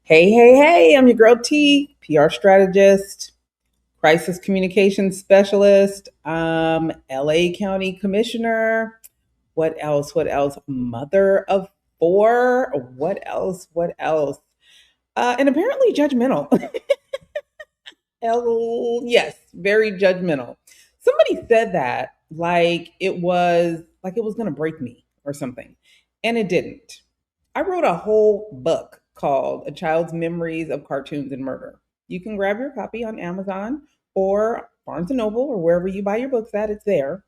Hey, I'm your girl T, PR strategist, crisis communications specialist, LA County Commissioner. What else? Mother of four. What else? And apparently judgmental. Yes, very judgmental. Somebody said that like it was gonna break me or something. And it didn't. I wrote a whole book called A Child's Memories of Cartoons and Murder. You can grab your copy on Amazon or Barnes and Noble or wherever you buy your books at, it's there.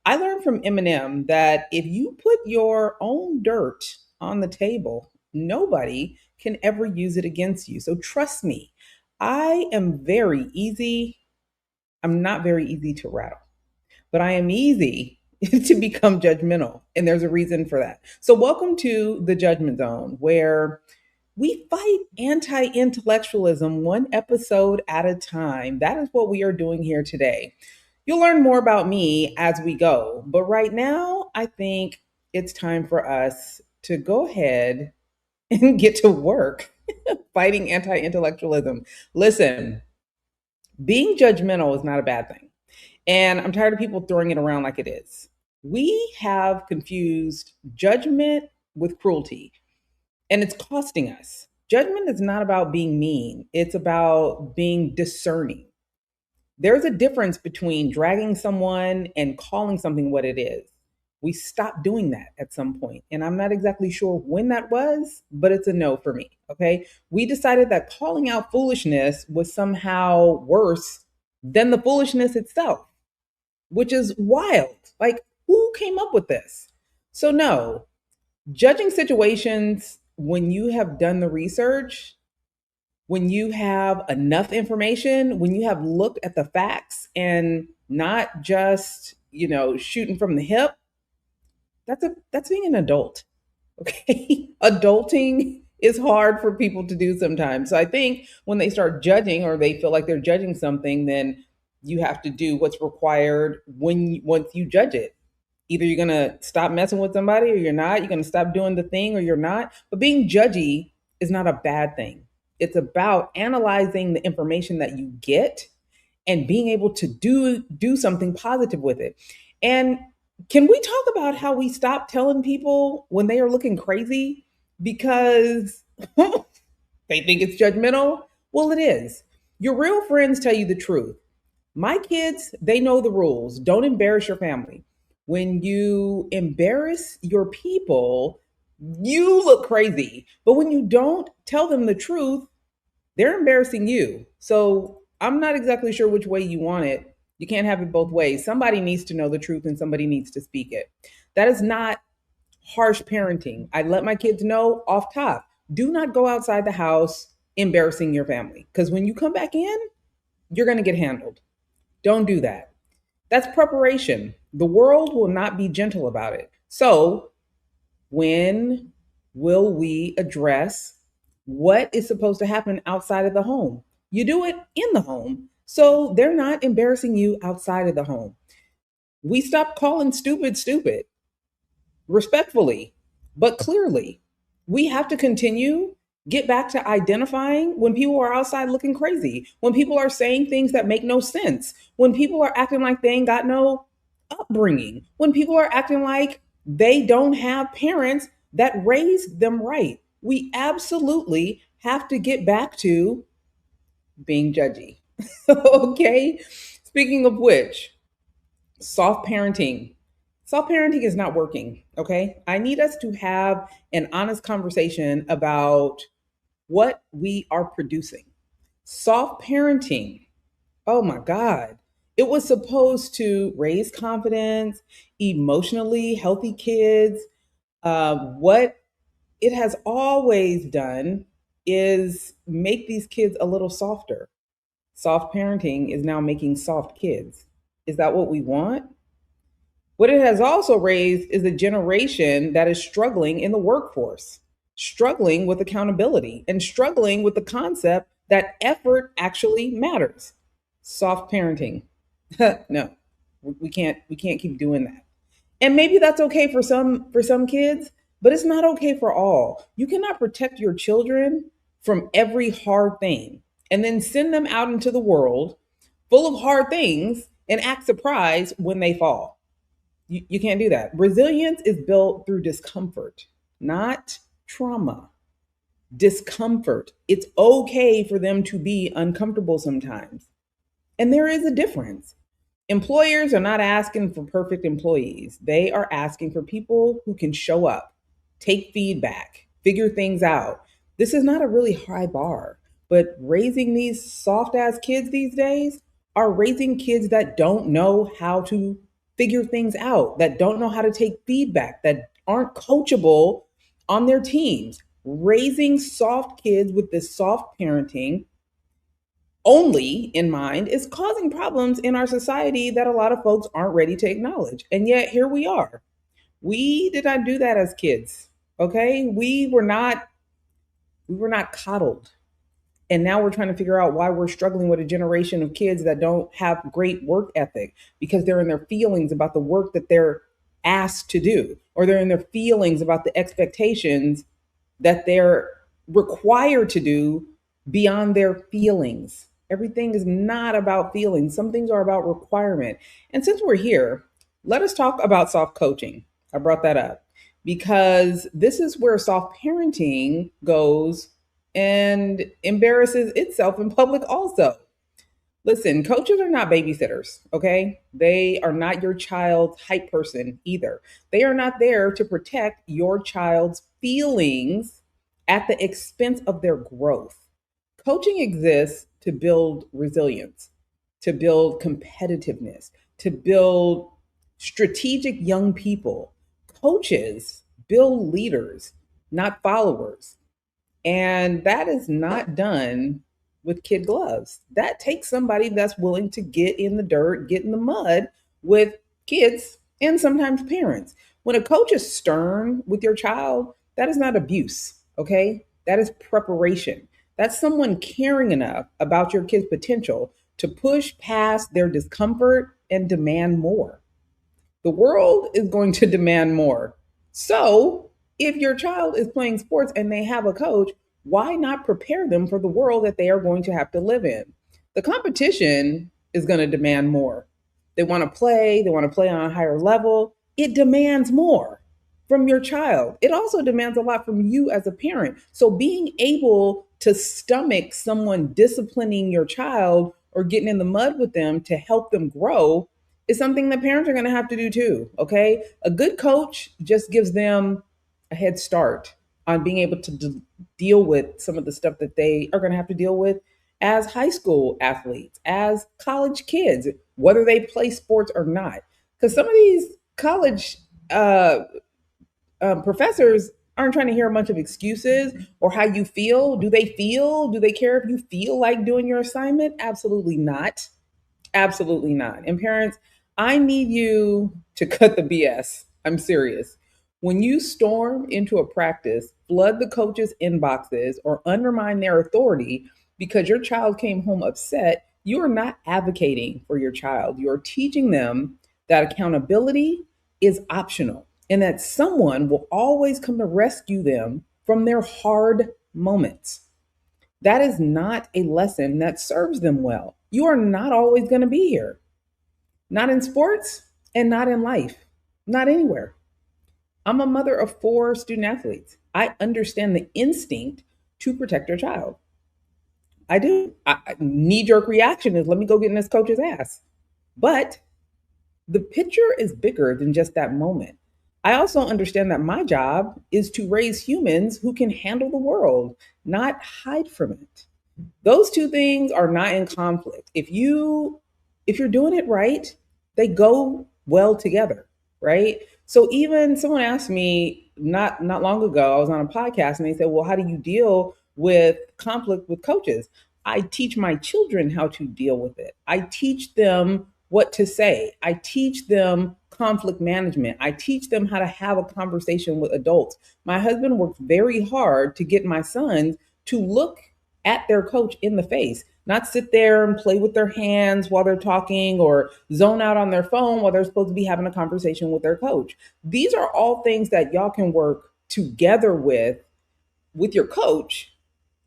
I learned from Eminem that if you put your own dirt on the table, nobody can ever use it against you. So trust me, I am very easy. I'm not very easy to rattle, but I am easy to become judgmental. And there's a reason for that. So, welcome to the Judgment Zone, where we fight anti intellectualism one episode at a time. That is what we are doing here today. You'll learn more about me as we go. But right now, I think it's time for us to go ahead and get to work fighting anti intellectualism. Listen, being judgmental is not a bad thing. And I'm tired of people throwing it around like it is. We have confused judgment with cruelty, and it's costing us. Judgment is not about being mean, it's about being discerning. There's a difference between dragging someone and calling something what it is. We stopped doing that at some point, and I'm not exactly sure when that was, but it's a no for me. Okay. We decided that calling out foolishness was somehow worse than the foolishness itself, which is wild. Like, who came up with this? So, no, judging situations when you have done the research, when you have enough information, when you have looked at the facts and not just, shooting from the hip, that's being an adult. Okay. Adulting is hard for people to do sometimes. So I think when they start judging or they feel like they're judging something, then you have to do what's required once you judge it. Either you're gonna stop messing with somebody or you're not. You're gonna stop doing the thing or you're not. But being judgy is not a bad thing. It's about analyzing the information that you get and being able to do something positive with it. And can we talk about how we stop telling people when they are looking crazy because they think it's judgmental? Well, it is. Your real friends tell you the truth. My kids, they know the rules. Don't embarrass your family. When you embarrass your people, you look crazy. But when you don't tell them the truth, they're embarrassing you. So I'm not exactly sure which way you want it. You can't have it both ways. Somebody needs to know the truth and somebody needs to speak it. That is not harsh parenting. I let my kids know off top, do not go outside the house embarrassing your family. Because when you come back in, you're going to get handled. Don't do that. That's preparation. The world will not be gentle about it. So, when will we address what is supposed to happen outside of the home? You do it in the home. So they're not embarrassing you outside of the home. We stop calling stupid stupid respectfully, but clearly. We have to continue get back to identifying when people are outside looking crazy, when people are saying things that make no sense, when people are acting like they ain't got no upbringing, when people are acting like they don't have parents that raised them right. We absolutely have to get back to being judgy. Okay. Speaking of which, soft parenting. Soft parenting is not working. Okay. I need us to have an honest conversation about what we are producing. Soft parenting. Oh my God. It was supposed to raise confidence, emotionally healthy kids. What it has always done is make these kids a little softer. Soft parenting is now making soft kids. Is that what we want? What it has also raised is a generation that is struggling in the workforce, struggling with accountability, and struggling with the concept that effort actually matters. Soft parenting. No, we can't keep doing that. And maybe that's okay for some kids, but it's not okay for all. You cannot protect your children from every hard thing and then send them out into the world full of hard things and act surprised when they fall. You can't do that. Resilience is built through discomfort, not trauma. Discomfort. It's okay for them to be uncomfortable sometimes. And there is a difference. Employers are not asking for perfect employees. They are asking for people who can show up, take feedback, figure things out. This is not a really high bar, but raising these soft ass kids these days are raising kids that don't know how to figure things out, that don't know how to take feedback, that aren't coachable on their teams. Raising soft kids with this soft parenting only in mind is causing problems in our society that a lot of folks aren't ready to acknowledge. And yet here we are. We did not do that as kids. Okay? We were not coddled. And now we're trying to figure out why we're struggling with a generation of kids that don't have great work ethic because they're in their feelings about the work that they're asked to do, or they're in their feelings about the expectations that they're required to do beyond their feelings. Everything is not about feelings. Some things are about requirement. And since we're here, let us talk about soft coaching. I brought that up because this is where soft parenting goes and embarrasses itself in public also. Listen, coaches are not babysitters, okay? They are not your child's hype person either. They are not there to protect your child's feelings at the expense of their growth. Coaching exists to build resilience, to build competitiveness, to build strategic young people. Coaches build leaders, not followers. And that is not done with kid gloves. That takes somebody that's willing to get in the dirt, get in the mud with kids and sometimes parents. When a coach is stern with your child, that is not abuse, okay? That is preparation. That's someone caring enough about your kid's potential to push past their discomfort and demand more. The world is going to demand more. So, if your child is playing sports and they have a coach, why not prepare them for the world that they are going to have to live in? The competition is going to demand more. They want to play on a higher level. It demands more from your child. It also demands a lot from you as a parent. So being able to stomach someone disciplining your child or getting in the mud with them to help them grow is something that parents are going to have to do too. Okay. A good coach just gives them a head start on being able to deal with some of the stuff that they are going to have to deal with as high school athletes, as college kids, whether they play sports or not. Because some of these college professors aren't trying to hear a bunch of excuses or how you feel. Do they feel? Do they care if you feel like doing your assignment? Absolutely not. Absolutely not. And parents, I need you to cut the BS. I'm serious. When you storm into a practice, flood the coaches' inboxes, or undermine their authority because your child came home upset, you are not advocating for your child. You're teaching them that accountability is optional and that someone will always come to rescue them from their hard moments. That is not a lesson that serves them well. You are not always going to be here, not in sports and not in life, not anywhere. I'm a mother of 4 student athletes. I understand the instinct to protect your child. I do. Knee-jerk reaction is let me go get in this coach's ass. But the picture is bigger than just that moment. I also understand that my job is to raise humans who can handle the world, not hide from it. Those two things are not in conflict. If you're doing it right, they go well together, right? So even someone asked me not long ago, I was on a podcast and they said, well, how do you deal with conflict with coaches? I teach my children how to deal with it. I teach them what to say. I teach them conflict management. I teach them how to have a conversation with adults. My husband works very hard to get my sons to look at their coach in the face, not sit there and play with their hands while they're talking or zone out on their phone while they're supposed to be having a conversation with their coach. These are all things that y'all can work together with your coach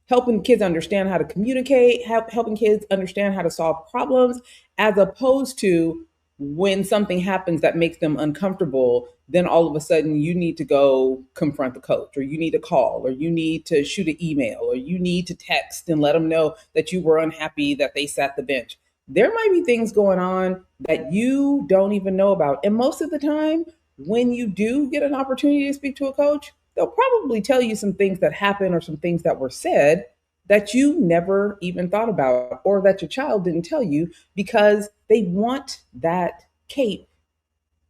helping kids understand how to communicate, helping kids understand how to solve problems, as opposed to when something happens that makes them uncomfortable, then all of a sudden you need to go confront the coach, or you need to call, or you need to shoot an email, or you need to text and let them know that you were unhappy that they sat the bench. There might be things going on that you don't even know about. And most of the time, when you do get an opportunity to speak to a coach, they'll probably tell you some things that happened or some things that were said that you never even thought about, or that your child didn't tell you, because they want that cape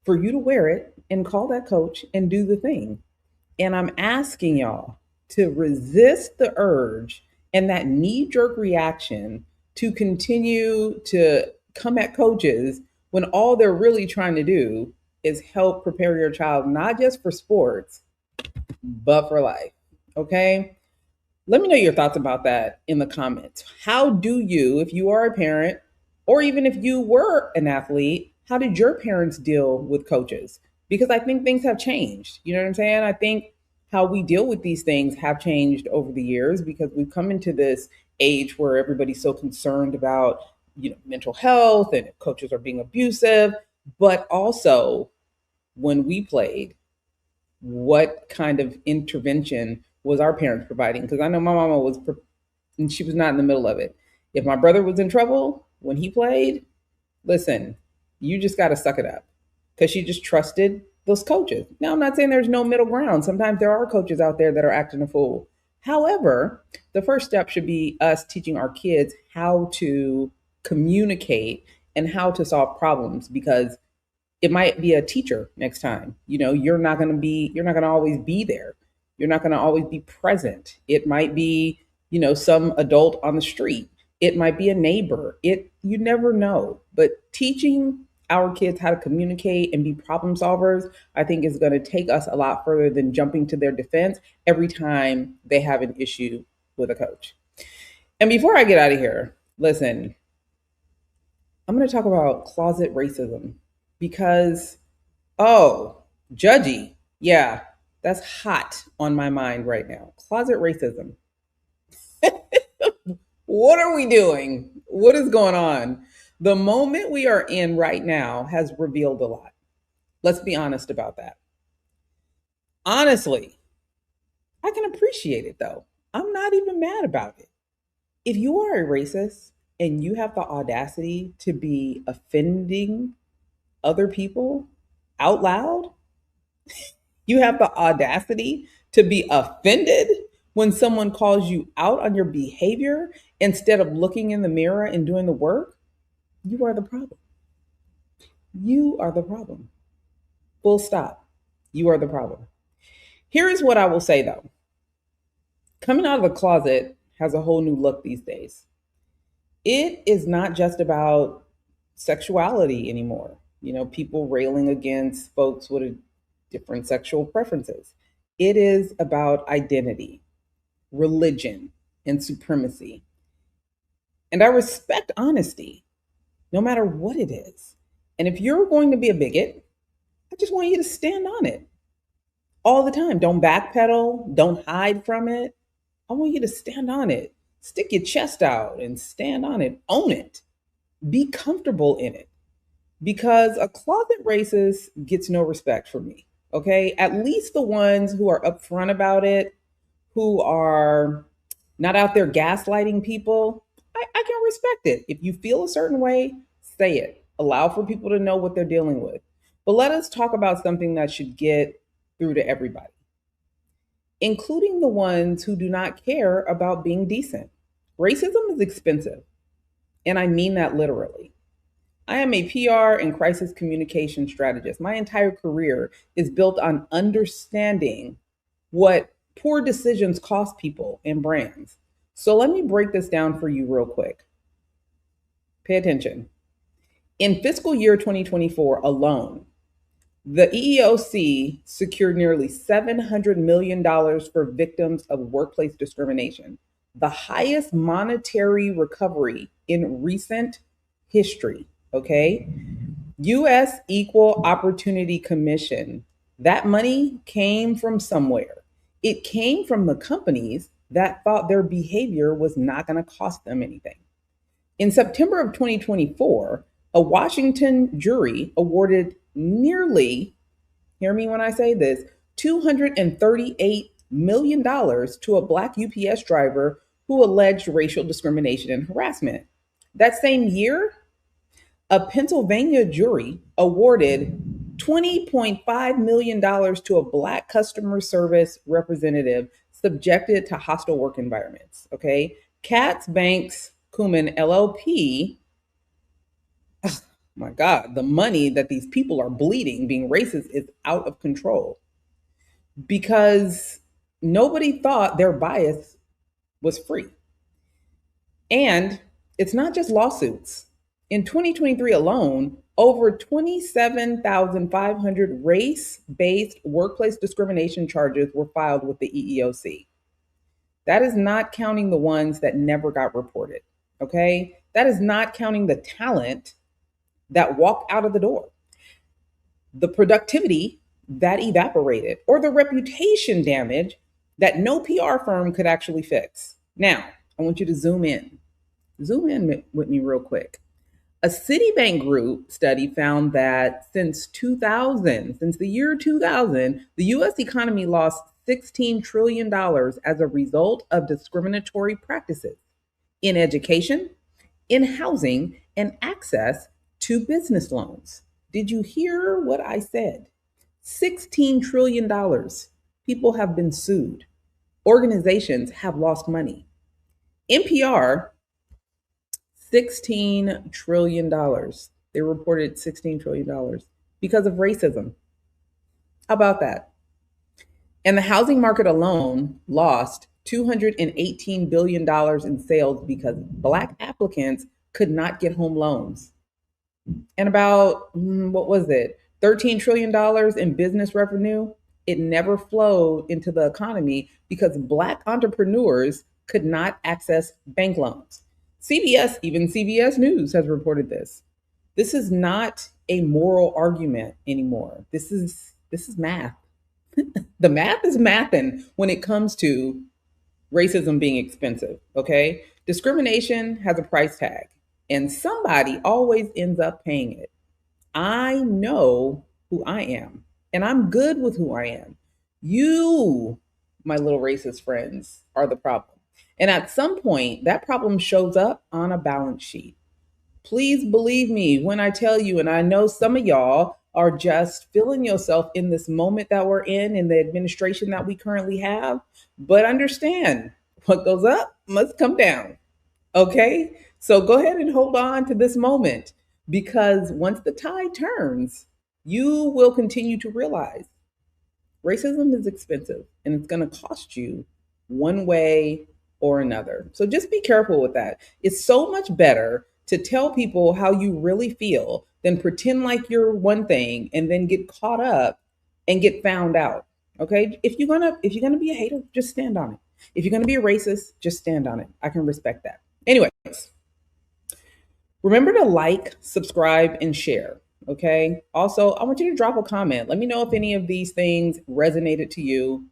for you to wear it and call that coach and do the thing. And I'm asking y'all to resist the urge and that knee jerk reaction to continue to come at coaches when all they're really trying to do is help prepare your child, not just for sports, but for life. Okay? Let me know your thoughts about that in the comments. How do you, if you are a parent, or even if you were an athlete, how did your parents deal with coaches? Because I think things have changed. You know what I'm saying? I think how we deal with these things have changed over the years, because we've come into this age where everybody's so concerned about, mental health, and if coaches are being abusive. But also, when we played, what kind of intervention was our parents providing? Because I know my mama was, and she was not in the middle of it. If my brother was in trouble when he played, listen, you just got to suck it up, because she just trusted those coaches. Now, I'm not saying there's no middle ground. Sometimes there are coaches out there that are acting a fool. However, the first step should be us teaching our kids how to communicate and how to solve problems, because it might be a teacher next time. You're not going to always be there. You're not going to always be present. It might be, some adult on the street. It might be a neighbor. You never know. But teaching our kids how to communicate and be problem solvers, I think, is going to take us a lot further than jumping to their defense every time they have an issue with a coach. And before I get out of here, listen, I'm going to talk about closet racism, because, Judgy, yeah, that's hot on my mind right now. Closet racism. What are we doing? What is going on? The moment we are in right now has revealed a lot. Let's be honest about that. Honestly, I can appreciate it, though. I'm not even mad about it. If you are a racist and you have the audacity to be offending other people out loud, you have the audacity to be offended when someone calls you out on your behavior instead of looking in the mirror and doing the work, you are the problem. You are the problem. Full stop. You are the problem. Here is what I will say, though. Coming out of the closet has a whole new look these days. It is not just about sexuality anymore. People railing against folks with different sexual preferences. It is about identity, religion, and supremacy. And I respect honesty, no matter what it is. And if you're going to be a bigot, I just want you to stand on it all the time. Don't backpedal. Don't hide from it. I want you to stand on it. Stick your chest out and stand on it. Own it. Be comfortable in it. Because a closet racist gets no respect from me. Okay? At least the ones who are upfront about it, who are not out there gaslighting people, I can respect it. If you feel a certain way, say it. Allow for people to know what they're dealing with. But let us talk about something that should get through to everybody, including the ones who do not care about being decent. Racism is expensive, and I mean that literally. I am a PR and crisis communication strategist. My entire career is built on understanding what poor decisions cost people and brands. So let me break this down for you real quick. Pay attention. In fiscal year 2024 alone, the EEOC secured nearly $700 million for victims of workplace discrimination, the highest monetary recovery in recent history. Okay. U.S. Equal Opportunity Commission. That money came from somewhere. It came from the companies that thought their behavior was not going to cost them anything. In September of 2024, a Washington jury awarded nearly, hear me when I say this, $238 million to a Black UPS driver who alleged racial discrimination and harassment. That same year, a Pennsylvania jury awarded $20.5 million to a Black customer service representative subjected to hostile work environments. Okay. Katz Banks Kuman LLP, oh my God, the money that these people are bleeding being racist is out of control because nobody thought their bias was free. And it's not just lawsuits. In 2023 alone, over 27,500 race-based workplace discrimination charges were filed with the EEOC. That is not counting the ones that never got reported, okay? That is not counting the talent that walked out of the door, the productivity that evaporated, or the reputation damage that no PR firm could actually fix. Now, I want you to zoom in. Zoom in with me real quick. A Citibank Group study found that since the year 2000, the US economy lost $16 trillion as a result of discriminatory practices in education, in housing, and access to business loans. Did you hear what I said? $16 trillion. People have been sued. Organizations have lost money. NPR, $16 trillion. They reported $16 trillion because of racism. How about that? And the housing market alone lost $218 billion in sales because Black applicants could not get home loans. And about, $13 trillion in business revenue, it never flowed into the economy because Black entrepreneurs could not access bank loans. Even CBS News has reported this. This is not a moral argument anymore. This is math. The math is mathing when it comes to racism being expensive, okay? Discrimination has a price tag, and somebody always ends up paying it. I know who I am, and I'm good with who I am. You, my little racist friends, are the problem. And at some point, that problem shows up on a balance sheet. Please believe me when I tell you, and I know some of y'all are just feeling yourself in this moment that we're in the administration that we currently have, but understand what goes up must come down. Okay? So go ahead and hold on to this moment because once the tide turns, you will continue to realize racism is expensive and it's going to cost you one way or another. So just be careful with that. It's so much better to tell people how you really feel than pretend like you're one thing and then get caught up and get found out. Okay? If you're gonna be a hater, just stand on it. If you're gonna be a racist, just stand on it. I can respect that. Anyways, remember to like, subscribe, and share. Okay. Also, I want you to drop a comment. Let me know if any of these things resonated to you.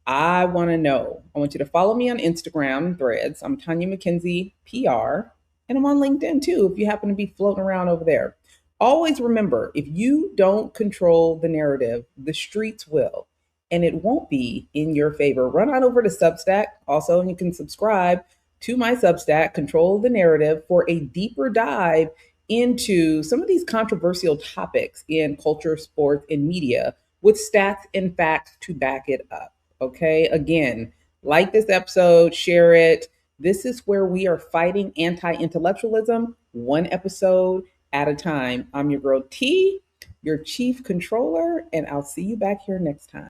I want to know. I want you to follow me on Instagram, Threads. I'm Tonya McKenzie, PR. And I'm on LinkedIn too, if you happen to be floating around over there. Always remember, if you don't control the narrative, the streets will, and it won't be in your favor. Run on over to Substack. Also, you can subscribe to my Substack, Control the Narrative, for a deeper dive into some of these controversial topics in culture, sports, and media with stats and facts to back it up. Okay. Again, like this episode, share it. This is where we are fighting anti-intellectualism, one episode at a time. I'm your girl T, your chief controller, and I'll see you back here next time.